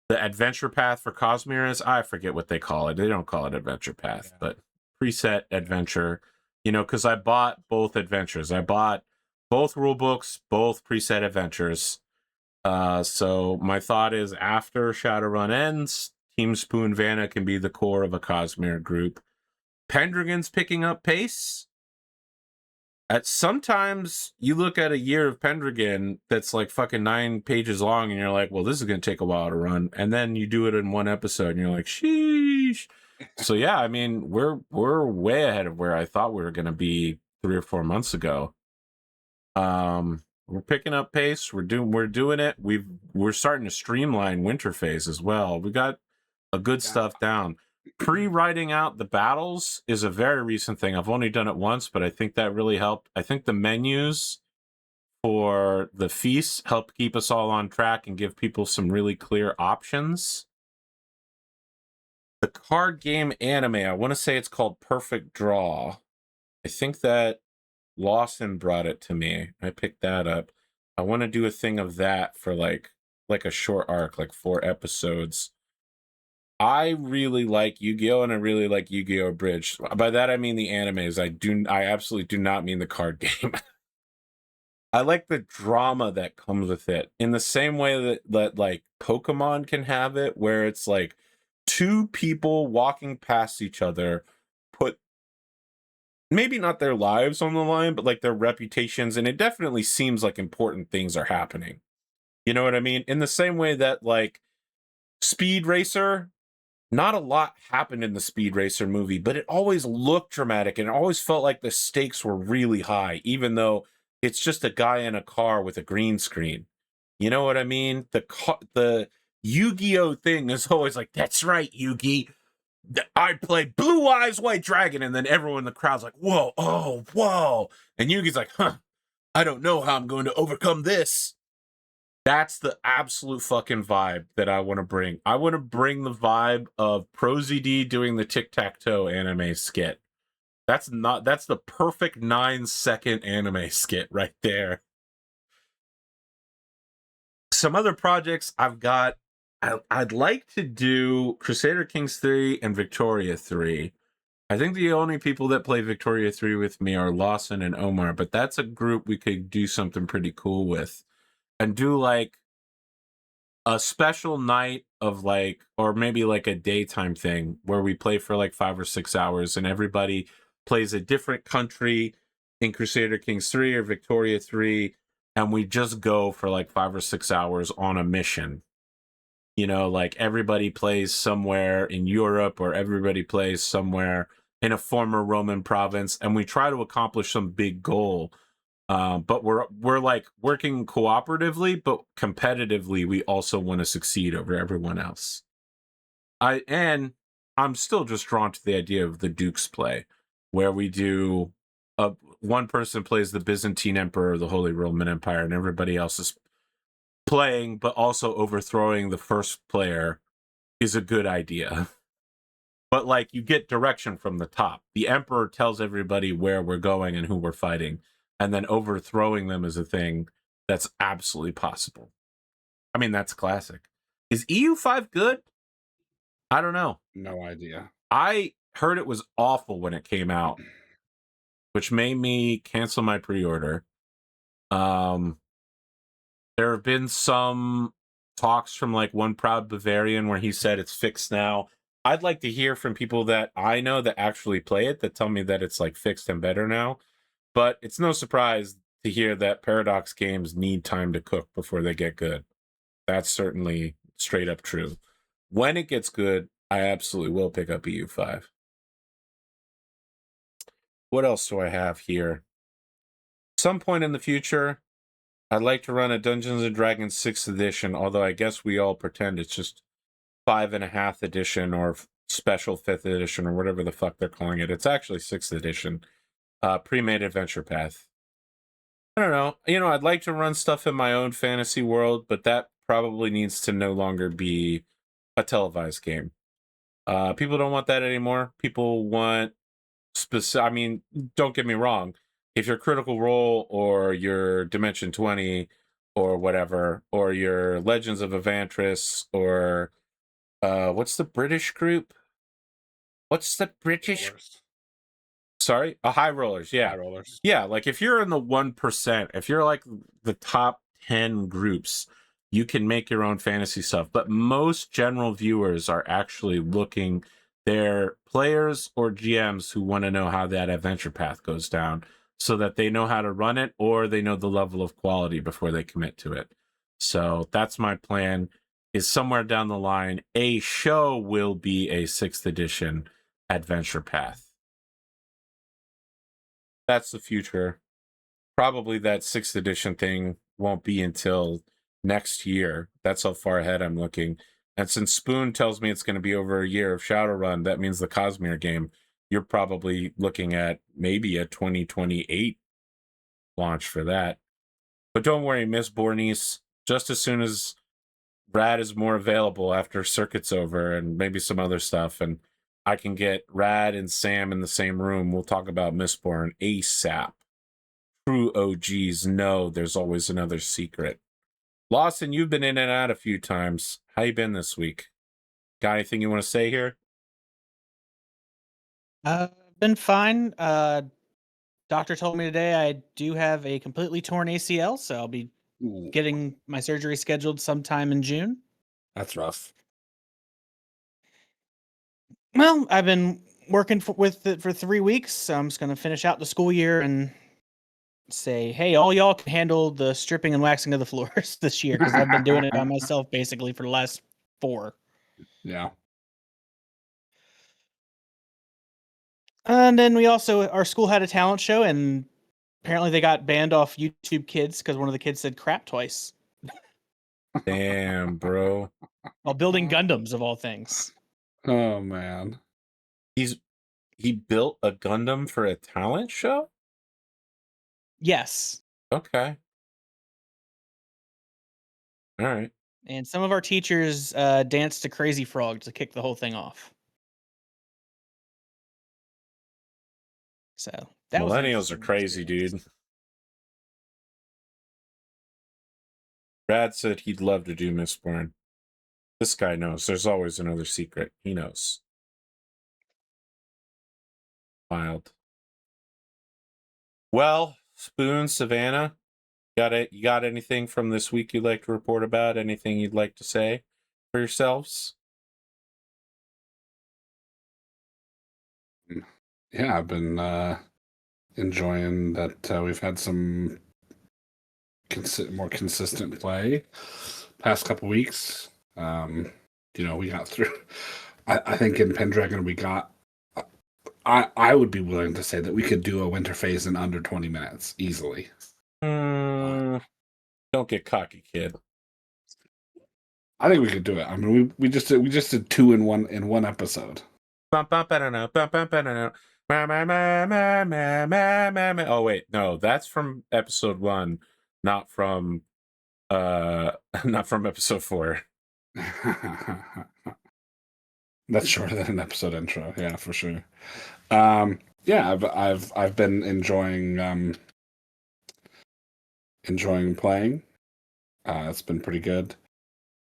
Speaker 2: adventure path for Cosmere is. I forget what they call it. They don't call it adventure path, but preset adventure. You know, because I bought both adventures. I bought both rule books, both preset adventures. So my thought is, after Shadowrun ends, Team Spoon Vanna can be the core of a Cosmere group. Pendragon's picking up pace. Sometimes you look at a year of Pendragon that's like fucking 9 pages long, and you're like, well, this is going to take a while to run. And then you do it in one episode, and you're like, sheesh. So yeah, I mean, we're way ahead of where I thought we were going to be 3 or 4 months ago. We're picking up pace. We're doing it. We're starting to streamline winter phase as well. We got a good stuff down. Pre-writing out the battles is a very recent thing. I've only done it once, but I think that really helped. I think the menus for the feasts help keep us all on track and give people some really clear options. The card game anime, I want to say it's called Perfect Draw. I think that Lawson brought it to me. I picked that up. I want to do a thing of that for like a short arc, like 4 episodes. I really like Yu-Gi-Oh! And I really like Yu-Gi-Oh! Bridge. By that I mean the animes. I absolutely do not mean the card game. I like the drama that comes with it, in the same way that like Pokemon can have it, where it's like 2 people walking past each other put maybe not their lives on the line, but like their reputations, and it definitely seems like important things are happening. You know what I mean? In the same way that like Speed Racer, not a lot happened in the Speed Racer movie, but it always looked dramatic, and it always felt like the stakes were really high, even though it's just a guy in a car with a green screen. You know what I mean? The Yu-Gi-Oh thing is always like, that's right, Yu-Gi. I play Blue Eyes White Dragon, and then everyone in the crowd's like, whoa, oh, whoa. And Yugi's like, I don't know how I'm going to overcome this. That's the absolute fucking vibe that I want to bring. I want to bring the vibe of ProZD doing the tic-tac-toe anime skit. That's the perfect 9-second anime skit right there. Some other projects I've got, I'd like to do Crusader Kings 3 and Victoria 3. I think the only people that play Victoria 3 with me are Lawson and Omar, but that's a group we could do something pretty cool with. And do like a special night of like, or maybe like a daytime thing where we play for like 5 or 6 hours and everybody plays a different country in Crusader Kings 3 or Victoria 3, and we just go for like 5 or 6 hours on a mission. You know, like everybody plays somewhere in Europe, or everybody plays somewhere in a former Roman province, and we try to accomplish some big goal. But we're like working cooperatively, but competitively, we also want to succeed over everyone else. I'm still just drawn to the idea of the Duke's play, where we do one person plays the Byzantine Emperor of the Holy Roman Empire, and everybody else is playing, but also overthrowing the first player is a good idea. But like, you get direction from the top. The Emperor tells everybody where we're going and who we're fighting, and then overthrowing them is a thing that's absolutely possible. I mean, that's classic. Is EU5 good? I don't know.
Speaker 1: No idea.
Speaker 2: I heard it was awful when it came out, which made me cancel my pre-order. There have been some talks from like one proud Bavarian where he said it's fixed now. I'd like to hear from people that I know that actually play it that tell me that it's like fixed and better now. But it's no surprise to hear that Paradox games need time to cook before they get good. That's certainly straight up true. When it gets good, I absolutely will pick up EU5. What else do I have here? Some point in the future, I'd like to run a Dungeons and Dragons 6th edition, although I guess we all pretend it's just 5.5 edition or special 5th edition or whatever the fuck they're calling it. It's actually 6th edition. Pre-made adventure path. I don't know. I'd like to run stuff in my own fantasy world, but that probably needs to no longer be a televised game. People don't want that anymore. People want specific. I mean, don't get me wrong. If you're Critical Role or your Dimension 20 or whatever, or your Legends of Evantris or what's the British group? What's the British? Sorry? High Rollers, yeah.
Speaker 1: High Rollers.
Speaker 2: Yeah, like if you're in the 1%, if you're like the top 10 groups, you can make your own fantasy stuff. But most general viewers are actually looking, they're players or GMs who want to know how that adventure path goes down so that they know how to run it or they know the level of quality before they commit to it. So that's my plan, is somewhere down the line, a show will be a 6th edition adventure path. That's the future. Probably that 6th edition thing won't be until next year. That's how far ahead I'm looking. And since Spoon tells me it's going to be over a year of Shadowrun, that means the Cosmere game, you're probably looking at maybe a 2028 launch for that. But don't worry, Miss Bornice, just as soon as Rad is more available after Circuit's over and maybe some other stuff, and I can get Rad and Sam in the same room, we'll talk about Mistborn ASAP. True OGs know there's always another secret. Lawson, you've been in and out a few times. How you been this week? Got anything you want to say here?
Speaker 4: Been fine. Doctor told me today I do have a completely torn ACL, so I'll be getting my surgery scheduled sometime in June.
Speaker 1: That's rough.
Speaker 4: Well, I've been working with it for 3 weeks, so I'm just going to finish out the school year and say, hey, all y'all can handle the stripping and waxing of the floors this year, because I've been doing it by myself basically for the last 4.
Speaker 1: Yeah.
Speaker 4: And then our school had a talent show, and apparently they got banned off YouTube Kids because one of the kids said crap twice.
Speaker 2: Damn, bro.
Speaker 4: While building Gundams, of all things.
Speaker 1: Oh, man.
Speaker 2: He built a Gundam for a talent show?
Speaker 4: Yes.
Speaker 2: Okay. All right.
Speaker 4: And some of our teachers danced to Crazy Frog to kick the whole thing off. So that
Speaker 2: Millennials are crazy, dude. Brad said he'd love to do Mistborn. This guy knows. There's always another secret. He knows. Wild. Well, Spoon, Savannah, you got anything from this week you'd like to report about? Anything you'd like to say for yourselves?
Speaker 1: Yeah, I've been enjoying that we've had some more consistent play past couple weeks. We got through. I think in Pendragon we got. I would be willing to say that we could do a winter phase in under 20 minutes easily.
Speaker 2: Don't get cocky, kid.
Speaker 1: I think we could do it. I mean, we just did 2 in one episode.
Speaker 2: Oh wait, no, that's from episode 1, not from episode 4.
Speaker 1: That's shorter than an episode intro, yeah, for sure. Yeah, I've been enjoying playing. It's been pretty good.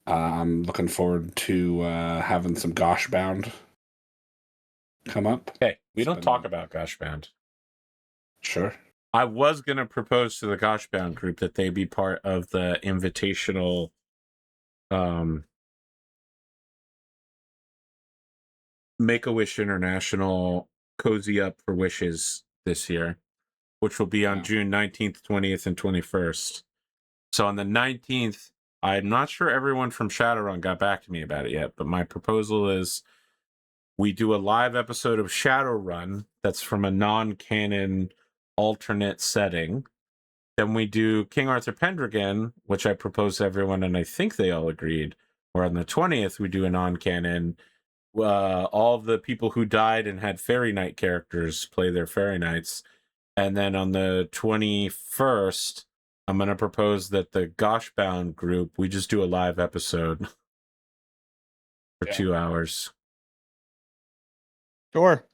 Speaker 1: I'm looking forward to having some Goshbound come up.
Speaker 2: Hey, we don't talk about Goshbound.
Speaker 1: Sure.
Speaker 2: I was going to propose to the Goshbound group that they be part of the invitational Make-A-Wish International Cozy Up for Wishes this year, which will be on June 19th, 20th, and 21st. So on the 19th, I'm not sure everyone from Shadowrun got back to me about it yet, but my proposal is we do a live episode of Shadowrun that's from a non-canon alternate setting. Then we do King Arthur Pendragon, which I proposed to everyone, and I think they all agreed. Or on the 20th, we do a non-canon. All of the people who died and had Fairy Knight characters play their Fairy Knights. And then on the 21st, I'm going to propose that the Goshbound group, we just do a live episode for 2 hours.
Speaker 4: Sure.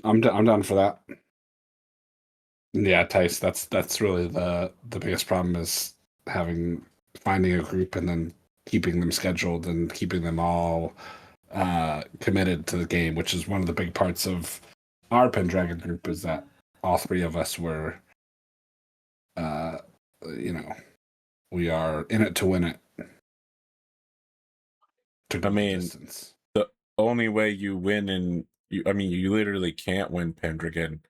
Speaker 1: I'm down for that. Yeah, Tice, that's really the biggest problem is finding a group and then keeping them scheduled and keeping them all committed to the game, which is one of the big parts of our Pendragon group, is that all three of us were we are in it to win it.
Speaker 2: The only way you win you literally can't win Pendragon.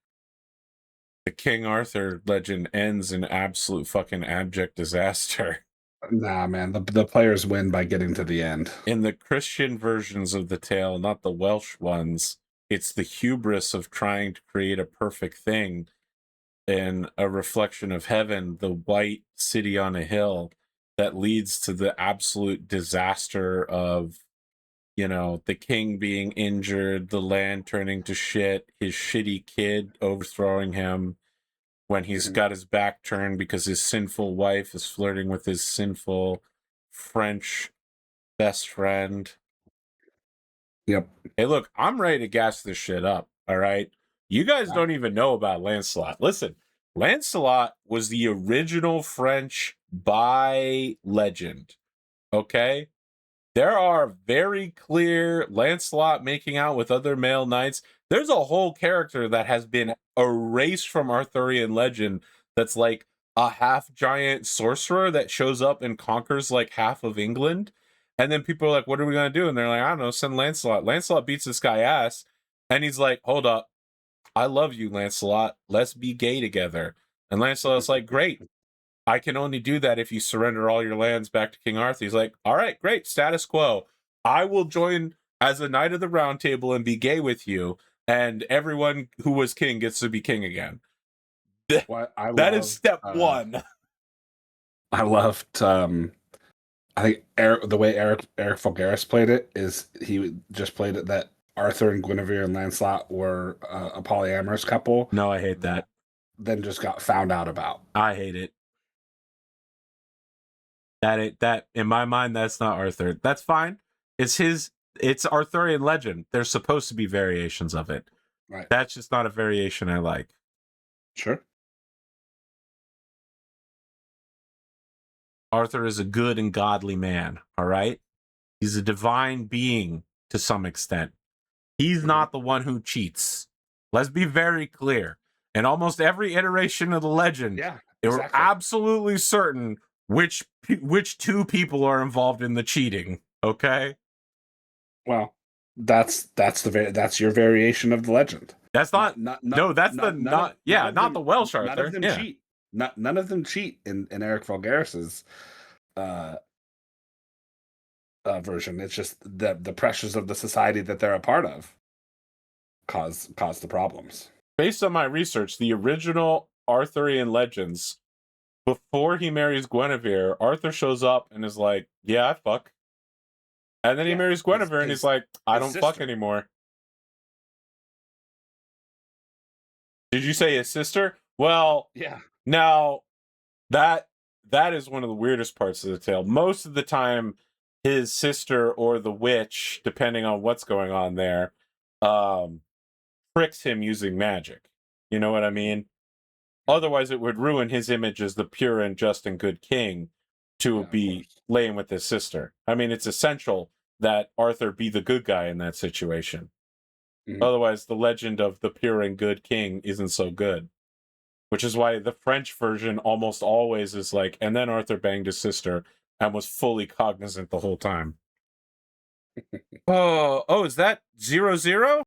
Speaker 2: The King Arthur legend ends in absolute fucking abject disaster.
Speaker 1: Nah, man, the players win by getting to the end.
Speaker 2: In the Christian versions of the tale, not the Welsh ones, it's the hubris of trying to create a perfect thing and a reflection of heaven, the white city on a hill, that leads to the absolute disaster of, the king being injured, the land turning to shit, his shitty kid overthrowing him when he's got his back turned because his sinful wife is flirting with his sinful French best friend.
Speaker 1: Yep.
Speaker 2: Hey, look, I'm ready to gas this shit up, all right? You guys don't even know about Lancelot. Listen, Lancelot was the original French by legend, okay? There are very clear Lancelot making out with other male knights. There's a whole character that has been erased from Arthurian legend that's like a half-giant sorcerer that shows up and conquers like half of England. And then people are like, what are we going to do? And they're like, I don't know, send Lancelot. Lancelot beats this guy ass. And he's like, hold up. I love you, Lancelot. Let's be gay together. And Lancelot's like, great. I can only do that if you surrender all your lands back to King Arthur. He's like, all right, great, status quo. I will join as a knight of the round table and be gay with you, and everyone who was king gets to be king again. That is step one.
Speaker 1: I loved, I think the way Eric Fulgaris played it is he just played it that Arthur and Guinevere and Lancelot were a polyamorous couple.
Speaker 2: No, I hate that.
Speaker 1: Then just got found out about.
Speaker 2: I hate it. That in my mind, that's not Arthur. That's fine. It's Arthurian legend. There's supposed to be variations of it.
Speaker 1: Right.
Speaker 2: That's just not a variation I like.
Speaker 1: Sure.
Speaker 2: Arthur is a good and godly man, all right? He's a divine being to some extent. He's not the one who cheats. Let's be very clear. In almost every iteration of the legend, they were absolutely certain which two people are involved in the cheating, okay?
Speaker 1: Well, that's your variation of the legend.
Speaker 2: That's not the Welsh Arthur.
Speaker 1: None of them cheat. None of them cheat in Eric Fulgaris's version. It's just the pressures of the society that they're a part of cause the problems.
Speaker 2: Based on my research, the original Arthurian legends, before he marries Guinevere, Arthur shows up and is like, yeah, I fuck. And then he marries Guinevere and he's like, I don't fuck anymore. Did you say his sister? Well,
Speaker 1: yeah.
Speaker 2: Now, that is one of the weirdest parts of the tale. Most of the time, his sister or the witch, depending on what's going on there, tricks him using magic. You know what I mean? Otherwise, it would ruin his image as the pure and just and good king to be laying with his sister. I mean, it's essential that Arthur be the good guy in that situation. Mm-hmm. Otherwise, the legend of the pure and good king isn't so good. Which is why the French version almost always is like, and then Arthur banged his sister, and was fully cognizant the whole time. Oh, is that 0-0?